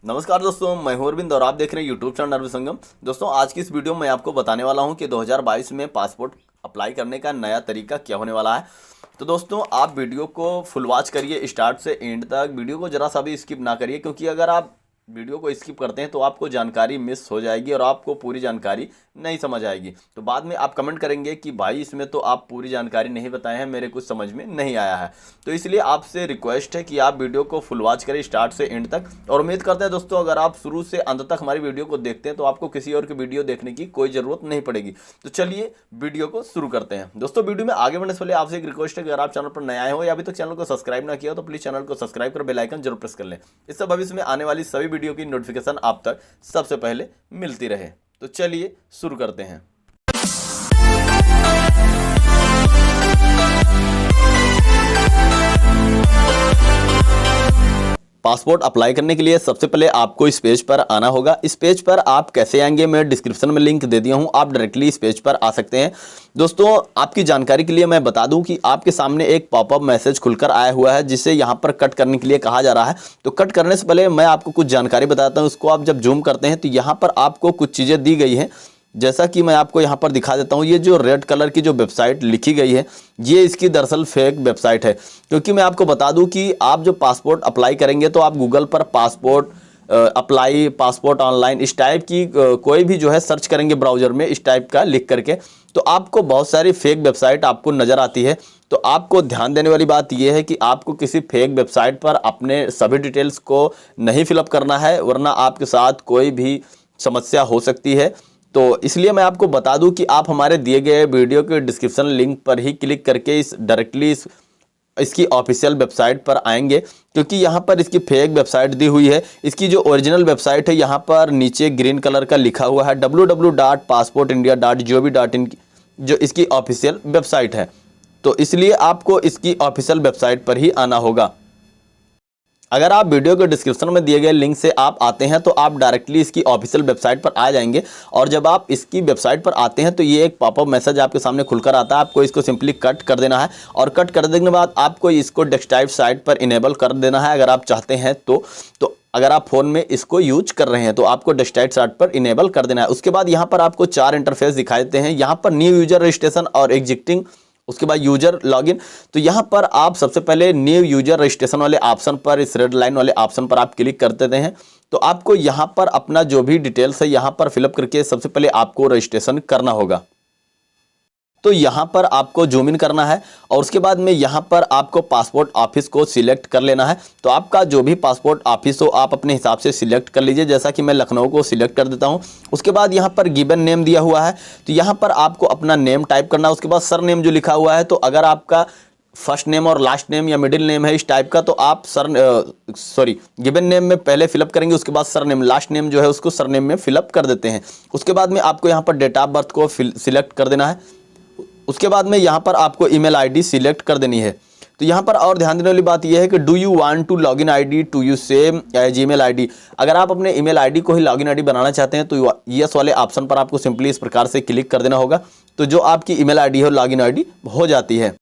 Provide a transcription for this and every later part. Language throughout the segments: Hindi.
नमस्कार दोस्तों, मैं हूं अरविंद और आप देख रहे हैं यूट्यूब चैनल अरविंद संगम। दोस्तों, आज की इस वीडियो में मैं आपको बताने वाला हूं कि 2022 में पासपोर्ट अप्लाई करने का नया तरीका क्या होने वाला है। तो दोस्तों, आप वीडियो को फुल वॉच करिए स्टार्ट से एंड तक। वीडियो को ज़रा सा भी स्किप ना करिए, क्योंकि अगर आप वीडियो को स्किप करते हैं तो आपको जानकारी मिस हो जाएगी और आपको पूरी जानकारी नहीं समझ आएगी। तो बाद में आप कमेंट करेंगे कि भाई इसमें तो आप पूरी जानकारी नहीं बताए हैं, मेरे कुछ समझ में नहीं आया है। तो इसलिए आपसे रिक्वेस्ट है कि आप वीडियो को फुल वॉच करें स्टार्ट से एंड तक। और उम्मीद करते हैं दोस्तों, अगर आप शुरू से अंत तक हमारी वीडियो को देखते हैं तो आपको किसी और की वीडियो देखने की कोई ज़रूरत नहीं पड़ेगी। तो चलिए वीडियो को शुरू करते हैं। दोस्तों, वीडियो में आगे बढ़ने से पहले आपसे एक रिक्वेस्ट है कि अगर आप चैनल पर नए आए हो या अभी तक चैनल को सब्सक्राइब ना किया हो तो प्लीज़ चैनल को सब्सक्राइब कर बेल आइकन जरूर प्रेस कर लें। इससे भविष्य में आने वाली सभी वीडियो की नोटिफिकेशन आप तक सबसे पहले मिलती रहे। तो चलिए शुरू करते हैं। पासपोर्ट अप्लाई करने के लिए सबसे पहले आपको इस पेज पर आना होगा। इस पेज पर आप कैसे आएंगे, मैं डिस्क्रिप्शन में लिंक दे दिया हूं, आप डायरेक्टली इस पेज पर आ सकते हैं। दोस्तों, आपकी जानकारी के लिए मैं बता दूं कि आपके सामने एक पॉपअप मैसेज खुलकर आया हुआ है, जिसे यहां पर कट करने के लिए कहा जा रहा है। तो कट करने से पहले मैं आपको कुछ जानकारी बताता हूं। उसको आप जब जूम करते हैं तो यहाँ पर आपको कुछ चीज़ें दी गई हैं, जैसा कि मैं आपको यहाँ पर दिखा देता हूँ। ये जो रेड कलर की जो वेबसाइट लिखी गई है, ये इसकी दरअसल फेक वेबसाइट है। क्योंकि मैं आपको बता दूँ कि आप जो पासपोर्ट अप्लाई करेंगे तो आप गूगल पर पासपोर्ट अप्लाई, पासपोर्ट ऑनलाइन, इस टाइप की कोई भी जो है सर्च करेंगे ब्राउज़र में इस टाइप का लिख करके, तो आपको बहुत सारी फेक वेबसाइट आपको नज़र आती है। तो आपको ध्यान देने वाली बात यह है कि आपको किसी फेक वेबसाइट पर अपने सभी डिटेल्स को नहीं फिलअप करना है, वरना आपके साथ कोई भी समस्या हो सकती है। तो इसलिए मैं आपको बता दूं कि आप हमारे दिए गए वीडियो के डिस्क्रिप्शन लिंक पर ही क्लिक करके डायरेक्टली इसकी ऑफिशियल वेबसाइट पर आएंगे, क्योंकि यहाँ पर इसकी फेक वेबसाइट दी हुई है। इसकी जो ओरिजिनल वेबसाइट है यहाँ पर नीचे ग्रीन कलर का लिखा हुआ है www.passportindia.gov.in, जो इसकी ऑफिशियल वेबसाइट है। तो इसलिए आपको इसकी ऑफिशियल वेबसाइट पर ही आना होगा। अगर आप वीडियो के डिस्क्रिप्शन में दिए गए लिंक से आप आते हैं तो आप डायरेक्टली इसकी ऑफिशियल वेबसाइट पर आ जाएंगे। और जब आप इसकी वेबसाइट पर आते हैं तो ये एक पॉपअप मैसेज आपके सामने खुलकर आता है। आपको इसको सिंपली कट कर देना है और कट कर देने के बाद आपको इसको डेस्कटॉप साइट पर इनेबल कर देना है, अगर आप चाहते हैं तो अगर आप फ़ोन में इसको यूज कर रहे हैं तो आपको डेस्कटॉप साइट पर इनेबल कर देना है। उसके बाद यहाँ पर आपको 4 इंटरफेस दिखाई देते हैं। यहाँ पर न्यू यूजर रजिस्ट्रेशन और एग्जिस्टिंग, उसके बाद यूजर लॉगिन। तो यहाँ पर आप सबसे पहले न्यू यूजर रजिस्ट्रेशन वाले ऑप्शन पर, इस रेड लाइन वाले ऑप्शन पर आप क्लिक कर देते हैं। तो आपको यहाँ पर अपना जो भी डिटेल्स है यहाँ पर फिलअप करके सबसे पहले आपको रजिस्ट्रेशन करना होगा। तो यहाँ पर आपको जूम इन करना है और उसके बाद में यहाँ पर आपको पासपोर्ट ऑफिस को सिलेक्ट कर लेना है। तो आपका जो भी पासपोर्ट ऑफिस हो आप अपने हिसाब से सिलेक्ट कर लीजिए, जैसा कि मैं लखनऊ को सिलेक्ट कर देता हूँ। उसके बाद यहाँ पर गिवन नेम दिया हुआ है, तो यहाँ पर आपको अपना नेम टाइप करना है। उसके बाद सर नेम जो लिखा हुआ है, तो अगर आपका फर्स्ट नेम और लास्ट नेम या मिडिल नेम है इस टाइप का, तो आप गिवन नेम में पहले फिलअप करेंगे, उसके बाद सर नेम, लास्ट नेम जो है उसको सर नेम में फिलअप कर देते हैं। उसके बाद में आपको यहाँ पर डेट ऑफ बर्थ को सिलेक्ट कर देना है। उसके बाद में यहाँ पर आपको ईमेल आईडी सिलेक्ट कर देनी है। तो यहाँ पर और ध्यान देने वाली बात यह है कि do you want to login ID to you same as email ID. अगर आप अपने ईमेल आईडी को ही लॉगिन आईडी बनाना चाहते हैं तो यस वाले ऑप्शन पर आपको सिंपली इस प्रकार से क्लिक कर देना होगा। तो जो आपकी ईमेल आईडी हो लॉगिन आईडी हो जाती है।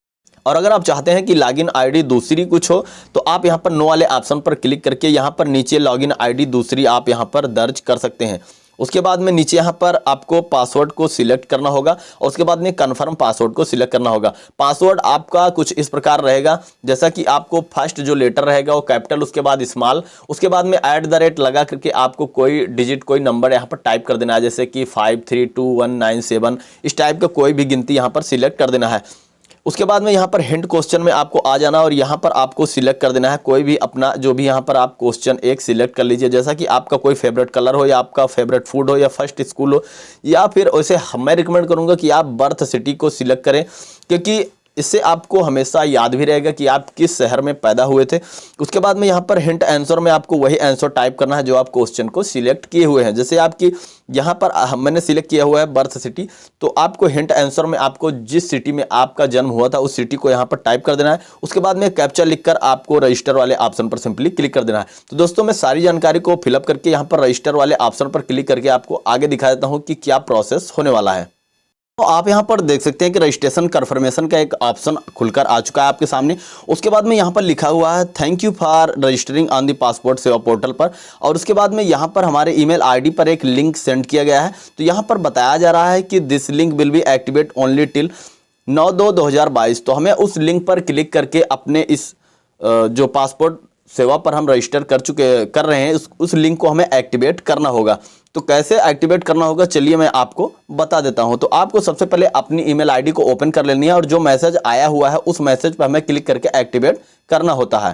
और अगर आप चाहते हैं कि लॉगिन आईडी दूसरी कुछ हो तो आप यहाँ पर नो वाले ऑप्शन पर क्लिक करके यहाँ पर नीचे लॉगिन आईडी दूसरी आप यहाँ पर दर्ज कर सकते हैं। उसके बाद में नीचे यहाँ पर आपको पासवर्ड को सिलेक्ट करना होगा और उसके बाद में कन्फर्म पासवर्ड को सिलेक्ट करना होगा। पासवर्ड आपका कुछ इस प्रकार रहेगा, जैसा कि आपको फर्स्ट जो लेटर रहेगा वो कैपिटल, उसके बाद स्मॉल, उसके बाद में @ लगा करके आपको कोई डिजिट, कोई नंबर यहाँ पर टाइप कर देना है, जैसे कि 532197, इस टाइप का कोई भी गिनती यहाँ पर सिलेक्ट कर देना है। उसके बाद में यहाँ पर हिंट क्वेश्चन में आपको आ जाना और यहाँ पर आपको सिलेक्ट कर देना है कोई भी अपना, जो भी यहाँ पर आप क्वेश्चन एक सिलेक्ट कर लीजिए, जैसा कि आपका कोई फेवरेट कलर हो या आपका फेवरेट फूड हो या फर्स्ट स्कूल हो, या फिर वैसे मैं रिकमेंड करूँगा कि आप बर्थ सिटी को सिलेक्ट करें, क्योंकि इससे आपको हमेशा याद भी रहेगा कि आप किस शहर में पैदा हुए थे। उसके बाद में यहाँ पर हिंट आंसर में आपको वही आंसर टाइप करना है जो आप क्वेश्चन को सिलेक्ट किए हुए हैं। जैसे आपकी यहाँ पर मैंने सिलेक्ट किया हुआ है बर्थ सिटी, तो आपको हिंट आंसर में आपको जिस सिटी में आपका जन्म हुआ था उस सिटी को यहाँ पर टाइप कर देना है। उसके बाद में कैप्चा लिखकर आपको रजिस्टर वाले ऑप्शन पर सिंपली क्लिक कर देना है। तो दोस्तों, मैं सारी जानकारी को फिलअप करके यहाँ पर रजिस्टर वाले ऑप्शन पर क्लिक करके आपको आगे दिखा देता हूँ कि क्या प्रोसेस होने वाला है। तो आप यहाँ पर देख सकते हैं कि रजिस्ट्रेशन कंफर्मेशन का एक ऑप्शन खुलकर आ चुका है आपके सामने। उसके बाद में यहाँ पर लिखा हुआ है thank you for registering on the passport सेवा पोर्टल पर, और उसके बाद में यहाँ पर हमारे ईमेल आईडी पर एक लिंक सेंड किया गया है। तो यहाँ पर बताया जा रहा है कि this link will be activate only till 9/2/2022। तो हमें उस लिंक पर क्लिक करके अपने इस जो पासपोर्ट सेवा पर हम रजिस्टर कर रहे हैं उस लिंक को हमें एक्टिवेट करना होगा। तो कैसे एक्टिवेट करना होगा चलिए मैं आपको बता देता हूं। तो आपको सबसे पहले अपनी ईमेल आईडी को ओपन कर लेनी है और जो मैसेज आया हुआ है उस मैसेज पर हमें क्लिक करके एक्टिवेट करना होता है।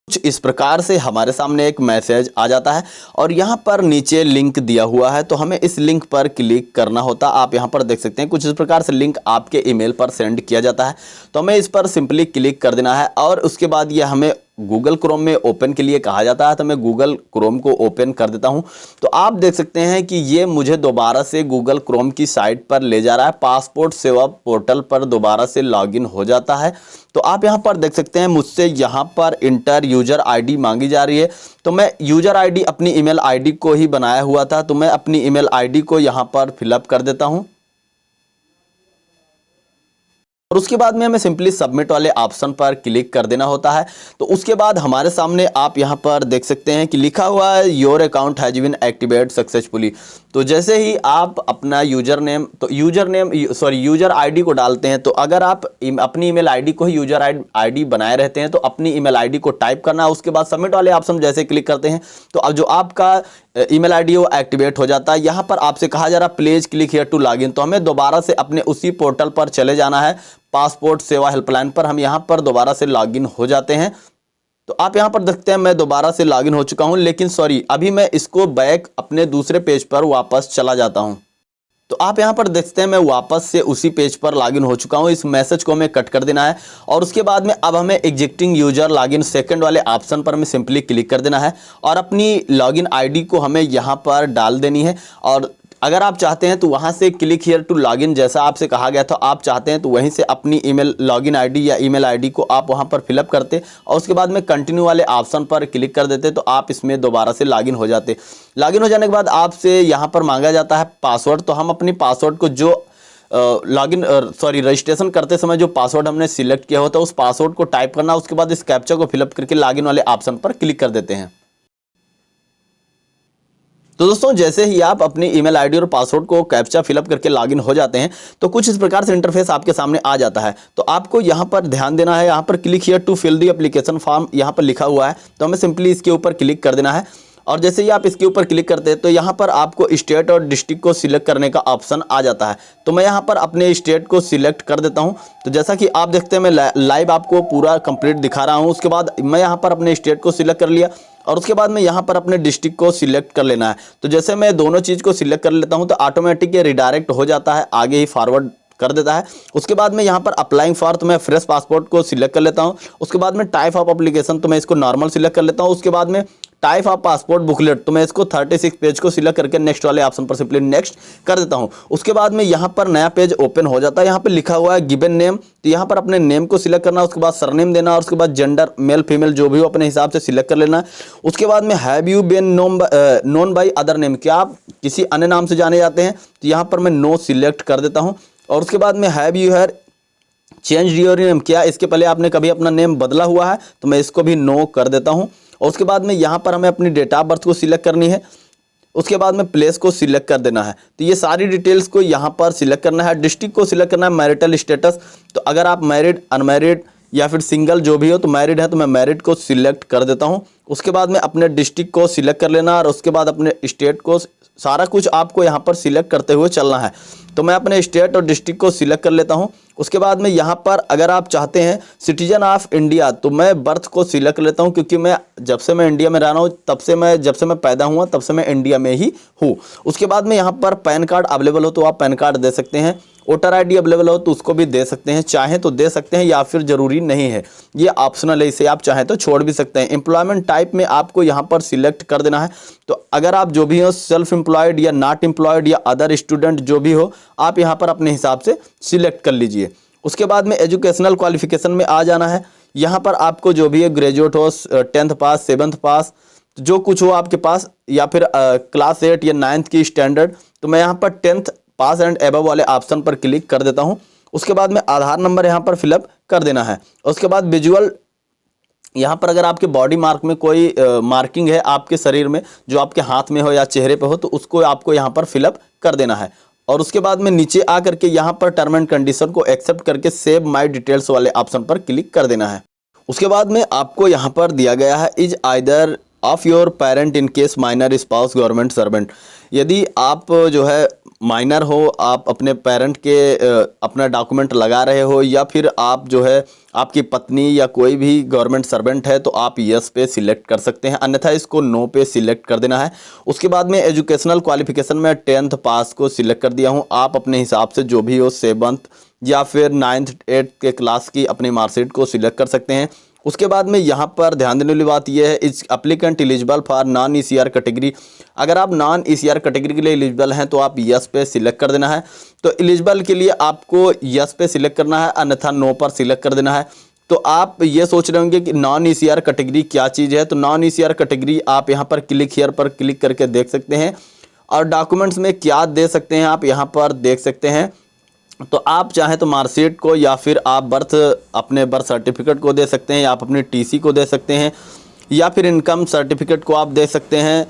कुछ इस प्रकार से हमारे सामने एक मैसेज आ जाता है और यहाँ पर नीचे लिंक दिया हुआ है, तो हमें इस लिंक पर क्लिक करना होता है। आप यहाँ पर देख सकते हैं कुछ इस प्रकार से लिंक आपके ईमेल पर सेंड किया जाता है। तो हमें इस पर सिंपली क्लिक कर देना है और उसके बाद ये हमें गूगल क्रोम में ओपन के लिए कहा जाता है। तो मैं गूगल क्रोम को ओपन कर देता हूं। तो आप देख सकते हैं कि ये मुझे दोबारा से गूगल क्रोम की साइट पर ले जा रहा है। पासपोर्ट सेवा पोर्टल पर दोबारा से लॉगिन हो जाता है। तो आप यहां पर देख सकते हैं मुझसे यहां पर इंटर यूजर आईडी मांगी जा रही है। तो मैं यूजर आईडी अपनी ईमेल आईडी को ही बनाया हुआ था, तो मैं अपनी ईमेल आईडी को यहां पर फिलअप कर देता हूं और उसके बाद में हमें सिंपली सबमिट वाले ऑप्शन पर क्लिक कर देना होता है। तो उसके बाद हमारे सामने आप यहां पर देख सकते हैं कि लिखा हुआ है your account has been activate successfully. तो जैसे ही आप अपना यूजर आईडी को डालते हैं, तो अगर आप अपनी ईमेल आईडी को ही यूजर आईडी बनाए रहते हैं तो अपनी ईमेल आईडी को टाइप करना है। उसके बाद सबमिट वाले ऑप्शन जैसे क्लिक करते हैं तो अब जो आपका ईमेल आईडी वो एक्टिवेट हो जाता है। यहाँ पर आपसे कहा जा रहा है please click here to login. तो हमें दोबारा से अपने उसी पोर्टल पर चले जाना है, पासपोर्ट सेवा हेल्पलाइन पर। हम यहाँ पर दोबारा से लॉगिन हो जाते हैं। तो आप यहाँ पर देखते हैं मैं दोबारा से लॉगिन हो चुका हूँ, लेकिन सॉरी अभी मैं इसको बैक अपने दूसरे पेज पर वापस चला जाता हूँ। तो आप यहाँ पर देखते हैं मैं वापस से उसी पेज पर लॉगिन हो चुका हूँ। इस मैसेज को हमें कट कर देना है और उसके बाद में अब हमें एग्जिस्टिंग यूजर लॉगिन सेकंड वाले ऑप्शन पर हमें सिंपली क्लिक कर देना है और अपनी लॉगिन आईडी को हमें यहाँ पर डाल देनी है। और अगर आप चाहते हैं तो वहाँ से क्लिक हियर टू लॉगिन जैसा आपसे कहा गया था, आप चाहते हैं तो वहीं से अपनी ईमेल लॉगिन आईडी या ईमेल आईडी को आप वहाँ पर फिलअप करते और उसके बाद में कंटिन्यू वाले ऑप्शन पर क्लिक कर देते, तो आप इसमें दोबारा से लॉगिन हो जाते। लॉगिन हो जाने के बाद आपसे यहाँ पर मांगा जाता है पासवर्ड। तो हम अपनी पासवर्ड को जो रजिस्ट्रेशन करते समय जो पासवर्ड हमने सिलेक्ट किया होता है उस पासवर्ड को टाइप करना, उसके बाद इस कैप्चा को फिलअप करके लॉगिन वाले ऑप्शन पर क्लिक कर देते हैं। तो दोस्तों जैसे ही आप अपनी ईमेल आईडी और पासवर्ड को कैप्चा फिलअप करके लॉगिन हो जाते हैं तो कुछ इस प्रकार से इंटरफेस आपके सामने आ जाता है। तो आपको यहाँ पर ध्यान देना है, यहाँ पर click here to fill the application form यहाँ पर लिखा हुआ है, तो हमें सिंपली इसके ऊपर क्लिक कर देना है। और जैसे ही आप इसके ऊपर क्लिक करते हैं तो यहाँ पर आपको स्टेट और डिस्ट्रिक्ट को सिलेक्ट करने का ऑप्शन आ जाता है। तो मैं यहाँ पर अपने स्टेट को सिलेक्ट कर देता हूँ। तो जैसा कि आप देखते हैं मैं लाइव आपको पूरा कंप्लीट दिखा रहा हूँ। उसके बाद मैं यहाँ पर अपने स्टेट को सिलेक्ट कर लिया और उसके बाद में यहाँ पर अपने डिस्ट्रिक्ट को सिलेक्ट कर लेना है। तो जैसे मैं दोनों चीज़ को सिलेक्ट कर लेता हूँ तो ऑटोमेटिक ये रिडायरेक्ट हो जाता है, आगे ही फॉरवर्ड कर देता है। उसके बाद में यहाँ पर अप्लाइंग फॉर तो मैं फ्रेश पासपोर्ट को सिलेक्ट कर लेता हूँ। उसके बाद में टाइप ऑफ एप्लीकेशन तो मैं इसको नॉर्मल सिलेक्ट कर लेता हूँ। उसके बाद में टाइप ऑफ पासपोर्ट बुकलेट तो मैं इसको 36 पेज को सिलेक्ट करके नेक्स्ट वाले ऑप्शन पर सिंपली नेक्स्ट कर देता हूं। उसके बाद में यहाँ पर नया पेज ओपन हो जाता है। यहाँ पे लिखा हुआ है गिवन नेम, तो यहाँ पर अपने नेम को सिलेक्ट करना, उसके बाद सरनेम देना और उसके बाद जेंडर मेल फीमेल जो भी हो अपने हिसाब से सिलेक्ट कर लेना। उसके बाद में have you been known by other name, क्या आप किसी अन्य नाम से जाने जाते हैं, तो यहाँ पर मैं नो सिलेक्ट कर देता हूँ। और उसके बाद में have you ever change your name, क्या इसके पहले आपने कभी अपना नेम बदला हुआ है, तो मैं इसको भी नो कर देता हूँ। और उसके बाद में यहाँ पर हमें अपनी डेट ऑफ बर्थ को सिलेक्ट करनी है। उसके बाद में प्लेस को सिलेक्ट कर देना है। तो ये सारी डिटेल्स को यहाँ पर सिलेक्ट करना है। डिस्ट्रिक्ट को सिलेक्ट करना है, मैरिटल स्टेटस, तो अगर आप मैरिड अनमैरिड या फिर सिंगल जो भी हो, तो मैरिड है तो मैं मैरिड को सिलेक्ट कर देता हूँ। उसके बाद में अपने डिस्ट्रिक्ट को सिलेक्ट कर लेना और उसके बाद अपने स्टेट को, सारा कुछ आपको यहाँ पर सिलेक्ट करते हुए चलना है। तो मैं अपने स्टेट और डिस्ट्रिक्ट को सिलेक्ट कर लेता हूँ। उसके बाद में यहाँ पर अगर आप चाहते हैं सिटीजन ऑफ इंडिया, तो मैं बर्थ को सिलेक्ट कर लेता हूँ, क्योंकि मैं जब से मैं इंडिया में रह रहा हूँ जब से मैं पैदा हुआ तब से मैं इंडिया में ही हूँ। उसके बाद में यहाँ पर पैन कार्ड अवेलेबल हो तो आप पैन कार्ड दे सकते हैं, वोटर आईडी अवेलेबल हो तो उसको भी दे सकते हैं, चाहें तो दे सकते हैं या फिर ज़रूरी नहीं है, ये ऑप्शनल है, इसे आप चाहें तो छोड़ भी सकते हैं। एम्प्लॉयमेंट टाइप में आपको यहाँ पर सिलेक्ट कर देना है। तो अगर आप जो भी हो सेल्फ एम्प्लॉयड या नॉट एम्प्लॉयड या अदर स्टूडेंट जो भी हो, आप यहाँ पर अपने हिसाब से सिलेक्ट कर लीजिए। उसके बाद में एजुकेशनल क्वालिफिकेशन में आ जाना है। यहाँ पर आपको जो भी है ग्रेजुएट हो, 10th पास, 7th पास, जो कुछ हो आपके पास, या फिर क्लास 8 या 9th की स्टैंडर्ड, तो मैं यहाँ पर 10th पास एंड एबव वाले ऑप्शन पर क्लिक कर देता हूँ। उसके बाद में आधार नंबर यहाँ पर फिलअप कर देना है। उसके बाद विजुअल, यहाँ पर अगर आपके बॉडी मार्क में कोई मार्किंग है आपके शरीर में, जो आपके हाथ में हो या चेहरे पे हो, तो उसको आपको यहाँ पर फिलअप कर देना है। और उसके बाद में नीचे आ करके यहाँ पर टर्म एंड कंडीशन को एक्सेप्ट करके सेव माय डिटेल्स वाले ऑप्शन पर क्लिक कर देना है। उसके बाद में आपको यहाँ पर दिया गया है is either of your parent in case minor spouse government servant. यदि आप जो है माइनर हो, आप अपने पेरेंट के अपना डॉक्यूमेंट लगा रहे हो, या फिर आप जो है आपकी पत्नी या कोई भी गवर्नमेंट सर्वेंट है, तो आप यस पे सिलेक्ट कर सकते हैं, अन्यथा इसको नो पे सिलेक्ट कर देना है। उसके बाद में एजुकेशनल क्वालिफिकेशन में 10th पास को सिलेक्ट कर दिया हूँ। आप अपने हिसाब से जो भी हो 7th या फिर 9th 8th के क्लास की अपनी मार्कशीट को सिलेक्ट कर सकते हैं। उसके बाद में यहाँ पर ध्यान देने वाली बात यह है, is applicant eligible for non ECR category. अगर आप नॉन ECR कैटेगरी के लिए एलिजिबल हैं तो आप यस पे सिलेक्ट कर देना है। तो एलिजिबल के लिए आपको यस पे सिलेक्ट करना है, अन्यथा नो पर सिलेक्ट कर देना है। तो आप ये सोच रहे होंगे कि नॉन ECR कैटेगरी क्या चीज़ है। तो नॉन ECR कैटेगरी आप यहाँ पर क्लिक हियर पर क्लिक करके देख सकते हैं, और डॉक्यूमेंट्स में क्या दे सकते हैं आप यहाँ पर देख सकते हैं। तो आप चाहें तो मार्कशीट को, या फिर आप अपने बर्थ सर्टिफिकेट को दे सकते हैं, या आप अपनी TC को दे सकते हैं, या फिर इनकम सर्टिफिकेट को आप दे सकते हैं,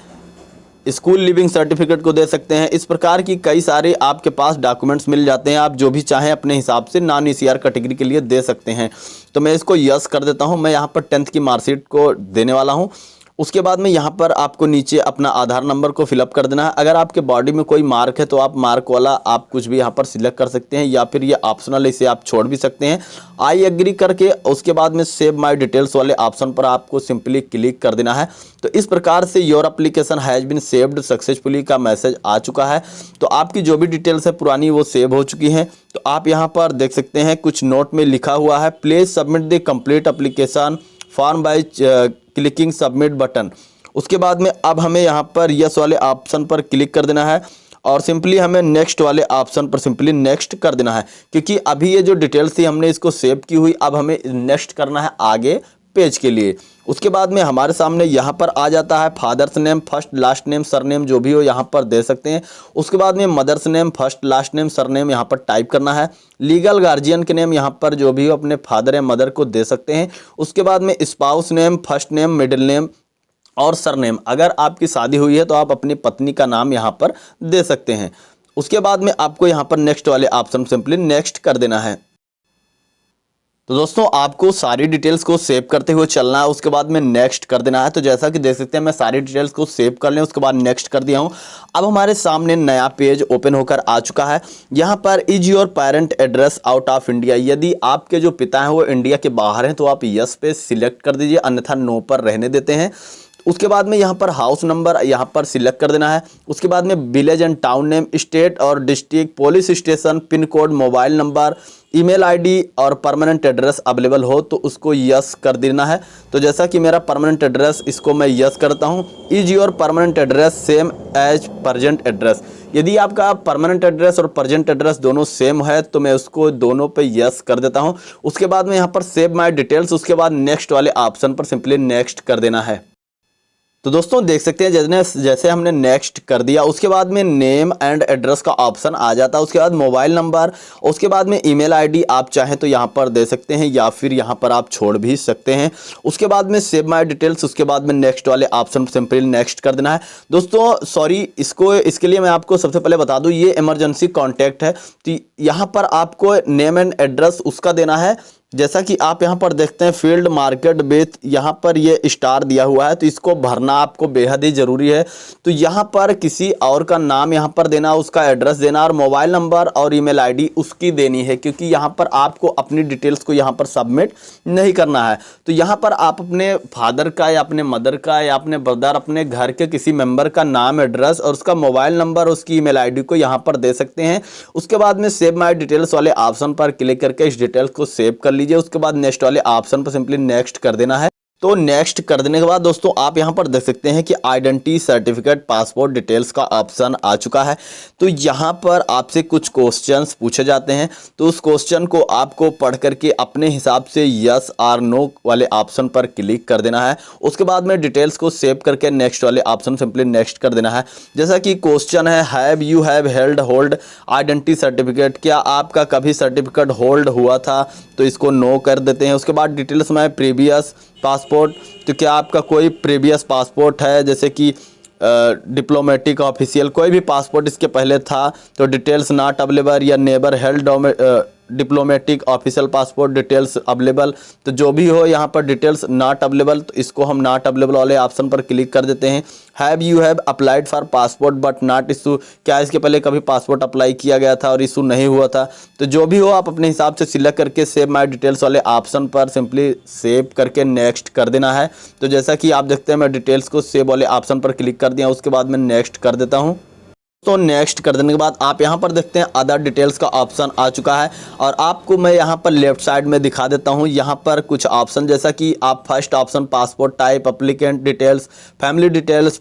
स्कूल लिविंग सर्टिफिकेट को दे सकते हैं। इस प्रकार की कई सारे आपके पास डॉक्यूमेंट्स मिल जाते हैं, आप जो भी चाहें अपने हिसाब से नॉन ECR कैटेगरी के लिए दे सकते हैं। तो मैं इसको यस कर देता हूं। मैं यहाँ पर 10th की मार्कशीट को देने वाला हूं। उसके बाद में यहाँ पर आपको नीचे अपना आधार नंबर को फिलअप कर देना है। अगर आपके बॉडी में कोई मार्क है तो आप मार्क वाला आप कुछ भी यहाँ पर सिलेक्ट कर सकते हैं, या फिर ये ऑप्शनल, इसे आप छोड़ भी सकते हैं। आई एग्री करके उसके बाद में सेव माय डिटेल्स वाले ऑप्शन पर आपको सिंपली क्लिक कर देना है। तो इस प्रकार से your application has been saved successfully का मैसेज आ चुका है। तो आपकी जो भी डिटेल्स है पुरानी वो सेव हो चुकी हैं। तो आप यहाँ पर देख सकते हैं कुछ नोट में लिखा हुआ है, please submit the complete application form by clicking submit button. उसके बाद में अब हमें यहाँ पर यस वाले ऑप्शन पर क्लिक कर देना है, और सिंपली हमें नेक्स्ट वाले ऑप्शन पर सिंपली नेक्स्ट कर देना है, क्योंकि अभी ये जो डिटेल्स थी हमने इसको सेव की हुई, अब हमें नेक्स्ट करना है आगे पेज के लिए। उसके बाद में हमारे सामने यहाँ पर आ जाता है father's name, first last name, surname जो भी हो यहाँ पर दे सकते हैं। उसके बाद में mother's name, first last name, surname यहाँ पर टाइप करना है। लीगल गार्जियन के नेम यहाँ पर जो भी हो अपने फादर या मदर को दे सकते हैं। उसके बाद में spouse name, first name, middle name और सरनेम। अगर आपकी शादी हुई है तो आप अपनी पत्नी का नाम यहाँ पर दे सकते हैं। उसके बाद में आपको यहाँ पर नेक्स्ट वाले ऑप्शन सिंपली नेक्स्ट कर देना है। तो दोस्तों आपको सारी डिटेल्स को सेव करते हुए चलना है, उसके बाद में नेक्स्ट कर देना है। तो जैसा कि देख सकते हैं मैं सारी डिटेल्स को सेव कर लें, उसके बाद नेक्स्ट कर दिया हूं। अब हमारे सामने नया पेज ओपन होकर आ चुका है। यहां पर is your parent address out of India. यदि आपके जो पिता हैं वो इंडिया के बाहर हैं तो आप यस पे सिलेक्ट कर दीजिए, अन्यथा नो पर रहने देते हैं। उसके बाद में यहाँ पर हाउस नंबर यहाँ पर सिलेक्ट कर देना है। उसके बाद में village and town name, state और district, police station, pin code, mobile number, email ID और परमानेंट एड्रेस अवेलेबल हो तो उसको यस कर देना है। तो जैसा कि मेरा परमानेंट एड्रेस, इसको मैं यस करता हूँ। Is your permanent address same as present address. यदि आपका परमानेंट एड्रेस और प्रेजेंट एड्रेस दोनों सेम है तो मैं उसको दोनों पे यस कर देता हूँ। उसके बाद में यहाँ पर सेव माई डिटेल्स, उसके बाद नेक्स्ट वाले ऑप्शन पर सिंपली नेक्स्ट कर देना है। तो दोस्तों देख सकते हैं जैसे हमने नेक्स्ट कर दिया, उसके बाद में नेम एंड एड्रेस का ऑप्शन आ जाता है। उसके बाद मोबाइल नंबर, उसके बाद में ईमेल आईडी आप चाहें तो यहाँ पर दे सकते हैं, या फिर यहाँ पर आप छोड़ भी सकते हैं। उसके बाद में सेव माय डिटेल्स, उसके बाद में नेक्स्ट वाले ऑप्शन सिंपली नेक्स्ट कर देना है। दोस्तों सॉरी, इसके लिए मैं आपको सबसे पहले बता दूँ ये इमरजेंसी कॉन्टैक्ट है। तो यहाँ पर आपको नेम एंड एड्रेस उसका देना है। जैसा कि आप यहाँ पर देखते हैं फील्ड मार्केट विथ, यहाँ पर ये स्टार दिया हुआ है, तो इसको भरना आपको बेहद ही ज़रूरी है। तो यहाँ पर किसी और का नाम यहाँ पर देना, उसका एड्रेस देना, और मोबाइल नंबर और ईमेल आईडी उसकी देनी है, क्योंकि यहाँ पर आपको अपनी डिटेल्स को यहाँ पर सबमिट नहीं करना है। तो यहाँ पर आप अपने फादर का या अपने मदर का या अपने ब्रदर, अपने घर के किसी मेंबर का नाम, एड्रेस और उसका मोबाइल नंबर, उसकी ईमेल आईडी को यहाँ पर दे सकते हैं। उसके बाद में सेव माई डिटेल्स वाले ऑप्शन पर क्लिक करके इस डिटेल्स को सेव कर लीजिए। उसके बाद नेक्स्ट वाले ऑप्शन पर सिंपली नेक्स्ट कर देना है। तो नेक्स्ट कर देने के बाद दोस्तों आप यहाँ पर देख सकते हैं कि आइडेंटिटी सर्टिफिकेट पासपोर्ट डिटेल्स का ऑप्शन आ चुका है। तो यहाँ पर आपसे कुछ क्वेश्चंस पूछे जाते हैं, तो उस क्वेश्चन को आपको पढ़ करके अपने हिसाब से यस और नो वाले ऑप्शन पर क्लिक कर देना है। उसके बाद में डिटेल्स को सेव करके नेक्स्ट वाले ऑप्शन सिंपली नेक्स्ट कर देना है। जैसा कि क्वेश्चन है, have you have held hold identity certificate, क्या आपका कभी सर्टिफिकेट होल्ड हुआ था, तो इसको नो कर देते हैं। उसके बाद डिटेल्स में प्रीवियस पासपोर्ट, तो क्या आपका कोई प्रीवियस पासपोर्ट है, जैसे कि डिप्लोमेटिक ऑफिशियल कोई भी पासपोर्ट इसके पहले था, तो डिटेल्स नॉट अवेलेबल, या neighbour held diplomatic official passport details available, तो जो भी हो यहाँ पर डिटेल्स नॉट अवेलेबल, तो इसको हम नॉट अवेलेबल वाले ऑप्शन पर क्लिक कर देते हैं। Have you have applied for passport but not issue, क्या इसके पहले कभी पासपोर्ट अप्लाई किया गया था और इशू नहीं हुआ था, तो जो भी हो आप अपने हिसाब से सिलेक्ट करके सेव माई डिटेल्स वाले ऑप्शन पर सिंपली सेव करके नेक्स्ट कर देना है। तो जैसा कि आप देखते हैं मैं डिटेल्स को सेव वाले ऑप्शन पर क्लिक कर दिया, उसके बाद मैं नेक्स्ट कर देता हूँ। तो नेक्स्ट कर देने के बाद आप यहाँ पर देखते हैं अदर डिटेल्स का ऑप्शन आ चुका है, और आपको मैं यहाँ पर लेफ्ट साइड में दिखा देता हूँ। यहाँ पर कुछ ऑप्शन, जैसा कि आप first option passport type, applicant details, family details,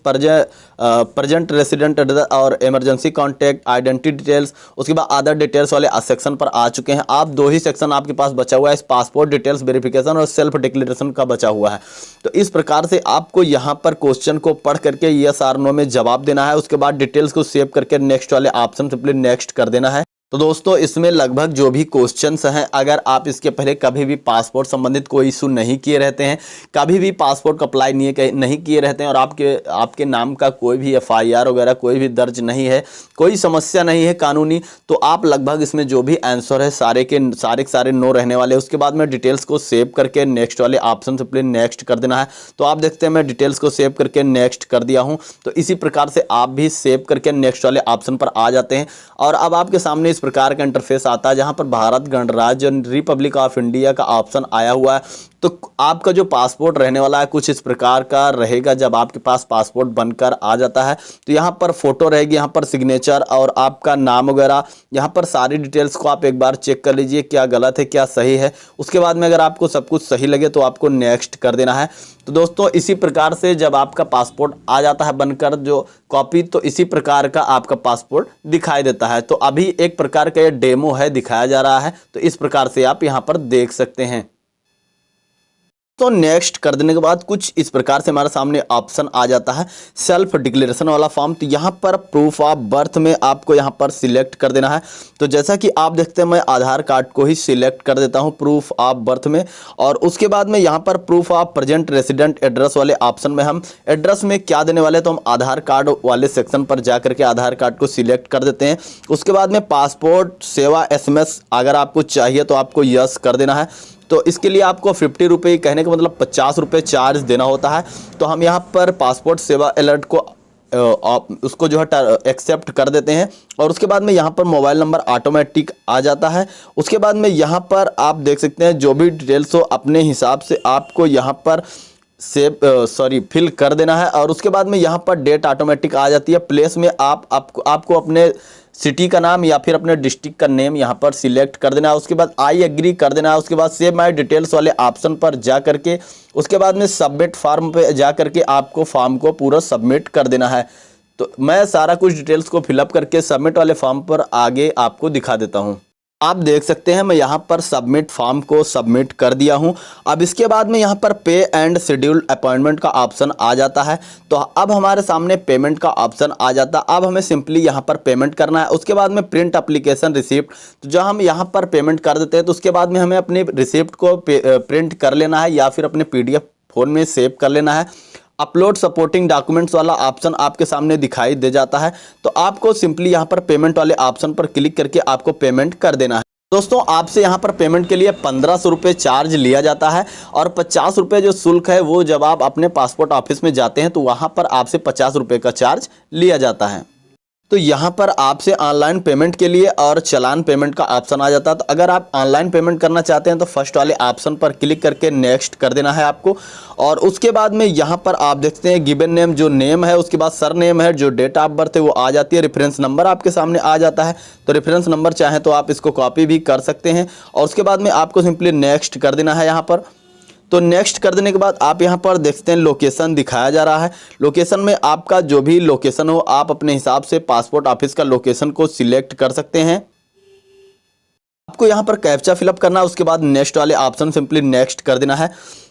present resident address और इमरजेंसी कॉन्टैक्ट, आइडेंटिटी डिटेल्स, उसके बाद अदर डिटेल्स वाले सेक्शन पर आ चुके हैं। आप 2 ही सेक्शन आपके पास बचा हुआ है, इस पासपोर्ट डिटेल्स वेरिफिकेशन और सेल्फ डिक्लेरेशन का बचा हुआ है। तो इस प्रकार से आपको यहाँ पर क्वेश्चन को पढ़ करके यस और नो में जवाब देना है। उसके बाद डिटेल्स को सेव करके नेक्स्ट वाले ऑप्शन सिंपली नेक्स्ट कर देना है। तो दोस्तों इसमें लगभग जो भी क्वेश्चंस हैं, अगर आप इसके पहले कभी भी पासपोर्ट संबंधित कोई इशू नहीं किए रहते हैं, कभी भी पासपोर्ट को अप्लाई नहीं किए रहते हैं, और आपके नाम का कोई भी FIR वगैरह कोई भी दर्ज नहीं है, कोई समस्या नहीं है कानूनी, तो आप लगभग इसमें जो भी आंसर है सारे के सारे नो रहने वाले। उसके बाद में डिटेल्स को सेव करके नेक्स्ट वाले ऑप्शन सिंपली नेक्स्ट कर देना है। तो आप देखते हैं मैं डिटेल्स को सेव करके नेक्स्ट कर दिया हूँ। तो इसी प्रकार से आप भी सेव करके नेक्स्ट वाले ऑप्शन पर आ जाते हैं, और अब आपके सामने इस प्रकार का इंटरफेस आता है जहां पर भारत गणराज्य रिपब्लिक ऑफ इंडिया का ऑप्शन आया हुआ है। तो आपका जो पासपोर्ट रहने वाला है कुछ इस प्रकार का रहेगा। जब आपके पास पासपोर्ट बनकर आ जाता है तो यहाँ पर फोटो रहेगी, यहाँ पर सिग्नेचर और आपका नाम वगैरह, यहाँ पर सारी डिटेल्स को आप एक बार चेक कर लीजिए क्या गलत है क्या सही है। उसके बाद में अगर आपको सब कुछ सही लगे तो आपको नेक्स्ट कर देना है। तो दोस्तों इसी प्रकार से जब आपका पासपोर्ट आ जाता है बनकर जो कॉपी, तो इसी प्रकार का आपका पासपोर्ट दिखाई देता है। तो अभी एक प्रकार का ये डेमो है, दिखाया जा रहा है, तो इस प्रकार से आप यहाँ पर देख सकते हैं। तो नेक्स्ट कर देने के बाद कुछ इस प्रकार से हमारे सामने ऑप्शन आ जाता है सेल्फ डिक्लेरेशन वाला फॉर्म। तो यहाँ पर प्रूफ ऑफ बर्थ में आपको यहाँ पर सिलेक्ट कर देना है। तो जैसा कि आप देखते हैं मैं आधार कार्ड को ही सिलेक्ट कर देता हूँ प्रूफ ऑफ बर्थ में, और उसके बाद में यहाँ पर proof of present resident address वाले ऑप्शन में हम एड्रेस में क्या देने वाले, तो हम आधार कार्ड वाले सेक्शन पर जा करके आधार कार्ड को सिलेक्ट कर देते हैं। उसके बाद में पासपोर्ट सेवा SMS अगर आपको चाहिए तो आपको यस कर देना है। तो इसके लिए आपको 50 रुपये, कहने का मतलब 50 रुपये चार्ज देना होता है। तो हम यहाँ पर पासपोर्ट सेवा अलर्ट को उसको जो है एक्सेप्ट कर देते हैं, और उसके बाद में यहाँ पर मोबाइल नंबर ऑटोमेटिक आ जाता है। उसके बाद में यहाँ पर आप देख सकते हैं जो भी डिटेल्स हो अपने हिसाब से आपको यहाँ पर फिल कर देना है। और उसके बाद में यहाँ पर डेट ऑटोमेटिक आ जाती है। प्लेस में आपको अपने सिटी का नाम या फिर अपने डिस्ट्रिक्ट का नेम यहाँ पर सिलेक्ट कर देना है। उसके बाद आई एग्री कर देना है। उसके बाद सेव माई डिटेल्स वाले ऑप्शन पर जा करके उसके बाद में सबमिट फॉर्म पे जा करके आपको फॉर्म को पूरा सबमिट कर देना है। तो मैं सारा कुछ डिटेल्स को फिलअप करके सबमिट वाले फॉर्म पर आगे आपको दिखा देता हूँ। आप देख सकते हैं मैं यहाँ पर सबमिट फॉर्म को सबमिट कर दिया हूँ। अब इसके बाद में यहाँ पर पे एंड शेड्यूल्ड अपॉइंटमेंट का ऑप्शन आ जाता है। तो अब हमारे सामने पेमेंट का ऑप्शन आ जाता है। अब हमें सिंपली यहाँ पर पेमेंट करना है। उसके बाद में प्रिंट एप्लीकेशन रिसिप्ट, तो जब हम यहाँ पर पेमेंट कर देते हैं तो उसके बाद में हमें अपनी रिसिप्ट को प्रिंट कर लेना है या फिर अपने PDF फोन में सेव कर लेना है। अपलोड सपोर्टिंग डॉक्यूमेंट्स वाला ऑप्शन आपके सामने दिखाई दे जाता है। तो आपको सिंपली यहाँ पर पेमेंट वाले ऑप्शन पर क्लिक करके आपको पेमेंट कर देना है। दोस्तों आपसे यहाँ पर पेमेंट के लिए 1500 रुपये चार्ज लिया जाता है, और 50 रुपये जो शुल्क है वो जब आप अपने पासपोर्ट ऑफिस में जाते हैं तो वहाँ पर आपसे 50 रुपये का चार्ज लिया जाता है। तो यहाँ पर आपसे ऑनलाइन पेमेंट के लिए और चालान पेमेंट का ऑप्शन आ जाता है। तो अगर आप ऑनलाइन पेमेंट करना चाहते हैं तो फर्स्ट वाले ऑप्शन पर क्लिक करके नेक्स्ट कर देना है आपको। और उसके बाद में यहाँ पर आप देखते हैं गिवन नेम जो नेम है, उसके बाद सर नेम है, जो डेट ऑफ बर्थ है वो आ जाती है, रेफरेंस नंबर आपके सामने आ जाता है। तो रेफरेंस नंबर चाहें तो आप इसको कॉपी भी कर सकते हैं, और उसके बाद में आपको सिंपली नेक्स्ट कर देना है यहाँ पर। तो नेक्स्ट कर देने के बाद आप यहाँ पर देखते हैं लोकेशन दिखाया जा रहा है। लोकेशन में आपका जो भी लोकेशन हो आप अपने हिसाब से पासपोर्ट ऑफिस का लोकेशन को सिलेक्ट कर सकते हैं। आपको यहाँ पर कैप्चा फिलअप करना है, उसके बाद नेक्स्ट वाले ऑप्शन सिंपली नेक्स्ट कर देना है।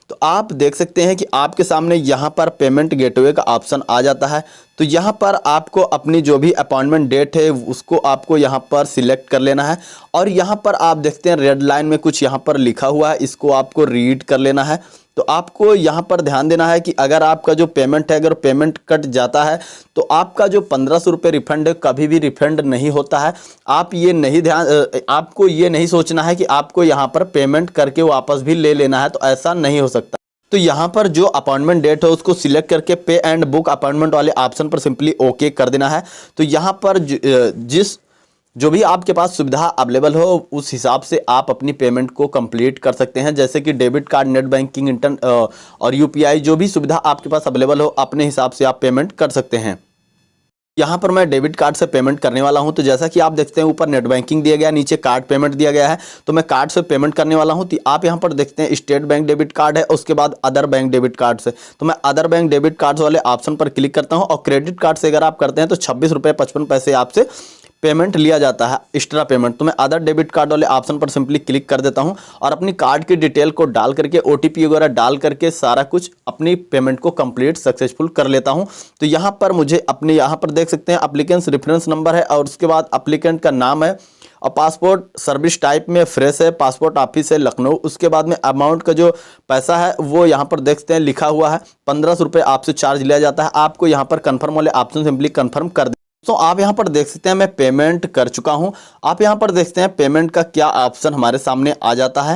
तो आप देख सकते हैं कि आपके सामने यहाँ पर पेमेंट गेटवे का ऑप्शन आ जाता है। तो यहाँ पर आपको अपनी जो भी अपॉइंटमेंट डेट है उसको आपको यहाँ पर सिलेक्ट कर लेना है और यहाँ पर आप देखते हैं रेड लाइन में कुछ यहाँ पर लिखा हुआ है, इसको आपको रीड कर लेना है। तो आपको यहाँ पर ध्यान देना है कि अगर आपका जो पेमेंट है अगर पेमेंट कट जाता है तो आपका जो 1500 रुपये रिफंड है कभी भी रिफंड नहीं होता है। आपको ये नहीं सोचना है कि आपको यहाँ पर पेमेंट करके वापस भी ले लेना है, तो ऐसा नहीं हो सकता। तो यहाँ पर जो अपॉइंटमेंट डेट है उसको सिलेक्ट करके पे एंड बुक अपॉइंटमेंट वाले ऑप्शन पर सिंपली ओके कर देना है। तो यहाँ पर जो भी आपके पास सुविधा अवेलेबल हो उस हिसाब से आप अपनी पेमेंट को कंप्लीट कर सकते हैं, जैसे कि डेबिट कार्ड, नेट बैंकिंग, और यूपीआई, जो भी सुविधा आपके पास अवेलेबल हो अपने हिसाब से आप पेमेंट कर सकते हैं। यहाँ पर मैं डेबिट कार्ड से पेमेंट करने वाला हूँ। तो जैसा कि आप देखते हैं ऊपर नेट बैंकिंग दिया गया है, नीचे कार्ड पेमेंट दिया गया है, तो मैं कार्ड से पेमेंट करने वाला हूँ। तो आप यहाँ पर देखते हैं स्टेट बैंक डेबिट कार्ड है, उसके बाद अदर बैंक डेबिट कार्ड से, तो मैं अदर बैंक डेबिट कार्ड वाले ऑप्शन पर क्लिक करता हूँ। और क्रेडिट कार्ड से अगर आप करते हैं तो 26 रुपये 55 पैसे आपसे पेमेंट लिया जाता है, एक्स्ट्रा पेमेंट। तो मैं अदर डेबिट कार्ड वाले ऑप्शन पर सिंपली क्लिक कर देता हूं और अपनी कार्ड की डिटेल को डाल करके ओटीपी वगैरह डाल करके सारा कुछ अपनी पेमेंट को कंप्लीट सक्सेसफुल कर लेता हूं। तो यहां पर मुझे अपने यहाँ पर देख सकते हैं एप्लीकेंट्स रेफरेंस नंबर है और उसके बाद एप्लीकेंट का नाम है और पासपोर्ट सर्विस टाइप में फ्रेश है, पासपोर्ट ऑफिस है लखनऊ। उसके बाद में अमाउंट का जो पैसा है वो यहाँ पर देखते हैं लिखा हुआ है, 1500 रुपये आपसे चार्ज लिया जाता है। आपको यहाँ पर कन्फर्म वाले ऑप्शन सिंपली कन्फर्म कर दें। तो आप यहाँ पर देख सकते हैं मैं पेमेंट कर चुका हूँ। आप यहाँ पर देखते हैं पेमेंट का क्या ऑप्शन हमारे सामने आ जाता है।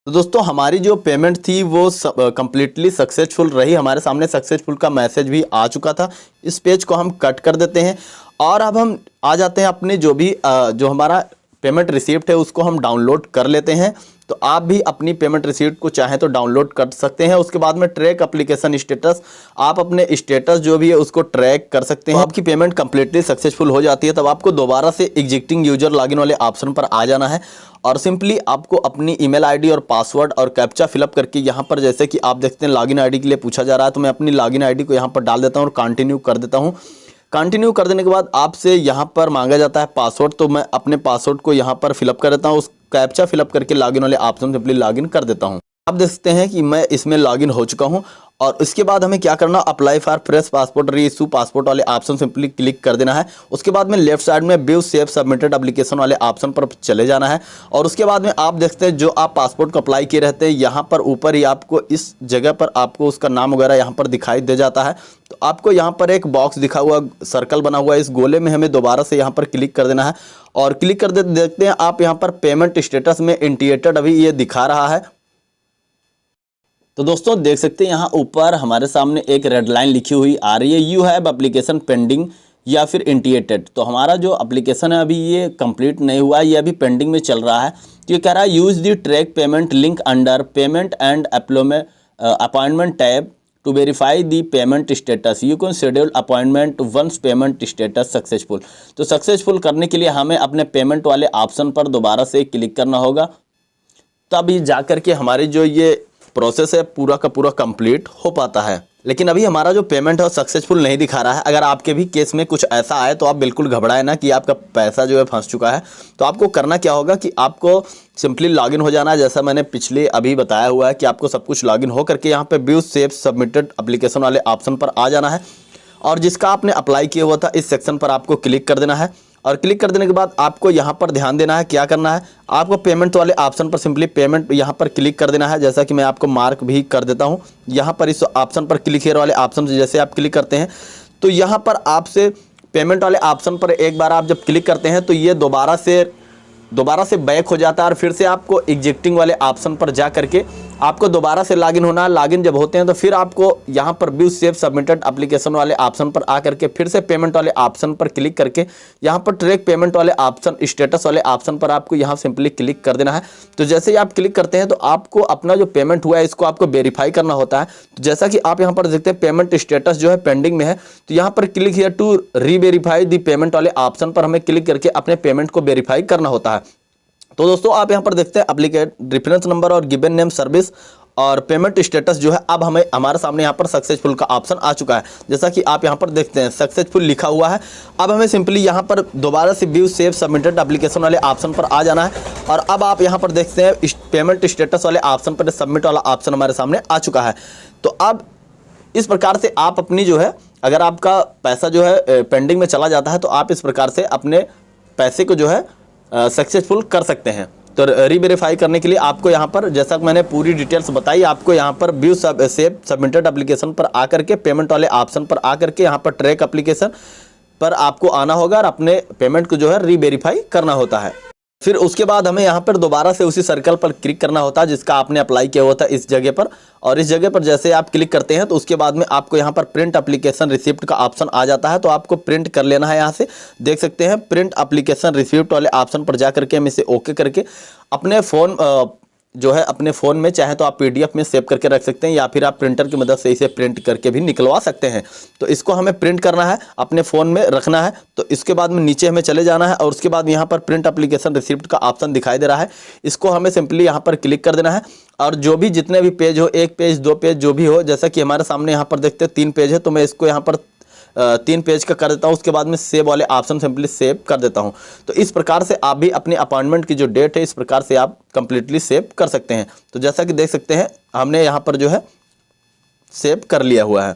तो दोस्तों हमारी जो पेमेंट थी वो कंप्लीटली सक्सेसफुल रही, हमारे सामने सक्सेसफुल का मैसेज भी आ चुका था। इस पेज को हम कट कर देते हैं और अब हम आ जाते हैं अपने जो हमारा पेमेंट रिसीप्ट है उसको हम डाउनलोड कर लेते हैं। तो आप भी अपनी पेमेंट रिसीप्ट को चाहें तो डाउनलोड कर सकते हैं। उसके बाद में ट्रैक एप्लीकेशन स्टेटस, आप अपने स्टेटस जो भी है उसको ट्रैक कर सकते हैं। तो आपकी पेमेंट कंप्लीटली सक्सेसफुल हो जाती है, तब आपको दोबारा से एग्जिस्टिंग यूजर लॉगिन वाले ऑप्शन पर आ जाना है और सिंपली आपको अपनी ईमेल आईडी और पासवर्ड और कैप्चा फिलअप करके यहाँ पर जैसे कि आप देखते हैं लॉगिन आईडी के लिए पूछा जा रहा है, तो मैं अपनी लॉगिन आईडी को यहाँ पर डाल देता हूँ और कंटिन्यू कर देता हूँ। कंटिन्यू कर देने के बाद आपसे यहाँ पर मांगा जाता है पासवर्ड, तो मैं अपने पासवर्ड को यहाँ पर फिलअप कर देता हूँ। उस कैप्चा फिलअप करके लॉगिन वाले ऑप्शन सिंपली लॉगिन कर देता हूँ। आप देख सकते हैं कि मैं इसमें लॉगिन हो चुका हूँ और उसके बाद हमें क्या करना, अप्लाई फॉर फ्रेश पासपोर्ट री इशू पासपोर्ट वाले ऑप्शन सिंपली क्लिक कर देना है। उसके बाद में लेफ्ट साइड में व्यू सेव सबमिटेड एप्लीकेशन वाले ऑप्शन पर चले जाना है और उसके बाद में आप देखते हैं जो आप पासपोर्ट को अप्लाई किए रहते हैं यहाँ पर ऊपर ही आपको इस जगह पर आपको उसका नाम वगैरह यहाँ पर दिखाई दे जाता है। तो आपको यहाँ पर एक बॉक्स दिखा हुआ सर्कल बना हुआ है, इस गोले में हमें दोबारा से यहाँ पर क्लिक कर देना है और क्लिक कर देखते हैं आप यहाँ पर पेमेंट स्टेटस में इंटीग्रेटेड अभी ये दिखा रहा है। तो दोस्तों देख सकते हैं यहाँ ऊपर हमारे सामने एक रेड लाइन लिखी हुई आ रही है, यू हैव एप्लीकेशन पेंडिंग या फिर इंटीग्रेटेड। तो हमारा जो एप्लीकेशन है अभी ये कंप्लीट नहीं हुआ है, ये अभी पेंडिंग में चल रहा है। तो ये कह रहा है use the track payment link under payment and appointment tab to verify the payment status, you can schedule appointment once payment status successful. तो सक्सेसफुल करने के लिए हमें अपने पेमेंट वाले ऑप्शन पर दोबारा से क्लिक करना होगा, तब जा करके हमारी जो ये प्रोसेस है पूरा का पूरा कंप्लीट हो पाता है। लेकिन अभी हमारा जो पेमेंट है सक्सेसफुल नहीं दिखा रहा है। अगर आपके भी केस में कुछ ऐसा आए तो आप बिल्कुल घबराए ना कि आपका पैसा जो है फंस चुका है। तो आपको करना क्या होगा कि आपको सिंपली लॉगिन हो जाना है, जैसा मैंने पिछले अभी बताया हुआ है कि आपको सब कुछ लॉगिन हो करके यहाँ पे व्यू सेव सबमिटेड एप्लीकेशन वाले ऑप्शन पर आ जाना है और जिसका आपने अप्लाई किया हुआ था इस सेक्शन पर आपको क्लिक कर देना है। और क्लिक कर देने के बाद आपको यहाँ पर ध्यान देना है, क्या करना है, आपको पेमेंट वाले ऑप्शन पर सिंपली पेमेंट यहाँ पर क्लिक कर देना है। जैसा कि मैं आपको मार्क भी कर देता हूँ, यहाँ पर इस ऑप्शन पर क्लिक हियर वाले ऑप्शन से जैसे आप क्लिक करते हैं तो यहाँ पर आपसे पेमेंट वाले ऑप्शन पर एक बार आप जब क्लिक करते हैं तो ये दोबारा से बैक हो जाता है और फिर से आपको एग्जिस्टिंग वाले ऑप्शन पर जा करके आपको दोबारा से लॉगिन होना है। लॉगिन जब होते हैं तो फिर आपको यहाँ पर व्यू सेव सबमिटेड एप्लीकेशन वाले ऑप्शन पर आ करके फिर से पेमेंट वाले ऑप्शन पर क्लिक करके यहाँ पर ट्रैक पेमेंट वाले ऑप्शन स्टेटस वाले ऑप्शन पर आपको यहाँ सिंपली क्लिक कर देना है। तो जैसे ही आप क्लिक करते हैं तो आपको अपना जो पेमेंट हुआ है इसको आपको वेरीफाई करना होता है। तो जैसा कि आप यहाँ पर देखते हैं पेमेंट स्टेटस जो है पेंडिंग में है, तो यहाँ पर click here to reverify the payment वाले ऑप्शन पर हमें क्लिक करके अपने पेमेंट को वेरीफाई करना होता है। तो दोस्तों आप यहाँ पर देखते हैं एप्लीकेट रेफरेंस नंबर और गिवन नेम सर्विस और पेमेंट स्टेटस जो है अब हमें हमारे सामने यहाँ पर सक्सेसफुल का ऑप्शन आ चुका है। जैसा कि आप यहाँ पर देखते हैं सक्सेसफुल लिखा हुआ है। अब हमें सिंपली यहाँ पर दोबारा से व्यू सेव सबमिटेड एप्लीकेशन वाले ऑप्शन पर आ जाना है और अब आप यहाँ पर देखते हैं पेमेंट स्टेटस वाले ऑप्शन पर सबमिट वाला ऑप्शन हमारे सामने आ चुका है। तो अब इस प्रकार से आप अपनी जो है, अगर आपका पैसा जो है पेंडिंग में चला जाता है तो आप इस प्रकार से अपने पैसे को जो है सक्सेसफुल कर सकते हैं। तो रीवेरीफाई करने के लिए आपको यहाँ पर, जैसा कि मैंने पूरी डिटेल्स बताई, आपको यहाँ पर व्यू सेव सबमिटेड एप्लीकेशन पर आकर के पेमेंट वाले ऑप्शन पर आकर के यहाँ पर ट्रैक एप्लीकेशन पर आपको आना होगा और अपने पेमेंट को जो है रीवेरीफाई करना होता है। फिर उसके बाद हमें यहाँ पर दोबारा से उसी सर्कल पर क्लिक करना होता है जिसका आपने अप्लाई किया हुआ था इस जगह पर, और इस जगह पर जैसे आप क्लिक करते हैं तो उसके बाद में आपको यहाँ पर प्रिंट एप्लीकेशन रिसिप्ट का ऑप्शन आ जाता है। तो आपको प्रिंट कर लेना है। यहाँ से देख सकते हैं प्रिंट एप्लीकेशन रिसिप्ट वाले ऑप्शन पर जा करके हम इसे ओके करके अपने फ़ोन जो है अपने फ़ोन में चाहे तो आप PDF में सेव करके रख सकते हैं या फिर आप प्रिंटर की मदद से इसे प्रिंट करके भी निकलवा सकते हैं। तो इसको हमें प्रिंट करना है, अपने फ़ोन में रखना है। तो इसके बाद में नीचे हमें चले जाना है और उसके बाद यहाँ पर प्रिंट एप्लीकेशन रिसिप्ट का ऑप्शन दिखाई दे रहा है, इसको हमें सिंपली यहाँ पर क्लिक कर देना है। और जो भी जितने भी पेज हो, 1 पेज 2 पेज जो भी हो, जैसा कि हमारे सामने यहाँ पर देखते हैं 3 पेज है, तो मैं इसको यहाँ पर 3 पेज का कर देता हूँ। उसके बाद में सेव वाले ऑप्शन सिंपली सेव कर देता हूँ। तो इस प्रकार से आप भी अपने अपॉइंटमेंट की जो डेट है इस प्रकार से आप कंप्लीटली सेव कर सकते हैं। तो जैसा कि देख सकते हैं हमने यहाँ पर जो है सेव कर लिया हुआ है।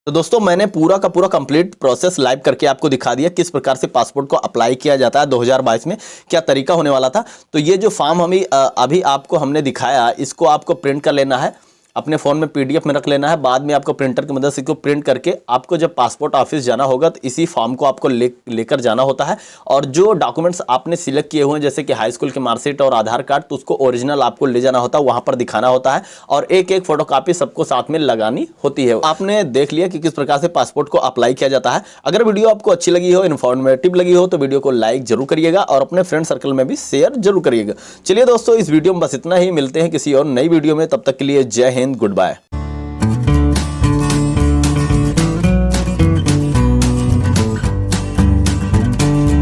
तो दोस्तों मैंने पूरा का पूरा कंप्लीट प्रोसेस लाइव करके आपको दिखा दिया किस प्रकार से पासपोर्ट को अप्लाई किया जाता है 2022 में, क्या तरीका होने वाला था। तो ये जो फॉर्म हमें अभी आपको हमने दिखाया, इसको आपको प्रिंट कर लेना है, अपने फ़ोन में PDF में रख लेना है। बाद में आपको प्रिंटर की मदद से इसको प्रिंट करके आपको जब पासपोर्ट ऑफिस जाना होगा तो इसी फॉर्म को आपको लेकर जाना होता है। और जो डॉक्यूमेंट्स आपने सिलेक्ट किए हुए हैं जैसे कि हाई स्कूल की मार्कशीट और आधार कार्ड, तो उसको ओरिजिनल आपको ले जाना होता है, वहाँ पर दिखाना होता है और एक एक फोटोकॉपी सबको साथ में लगानी होती है। आपने देख लिया कि किस प्रकार से पासपोर्ट को अप्लाई किया जाता है। अगर वीडियो आपको अच्छी लगी हो, इन्फॉर्मेटिव लगी हो, तो वीडियो को लाइक जरूर करिएगा और अपने फ्रेंड सर्कल में भी शेयर जरूर करिएगा। चलिए दोस्तों, इस वीडियो में बस इतना ही। मिलते हैं किसी और नई वीडियो में, तब तक के लिए जय हिंद, गुड बाय।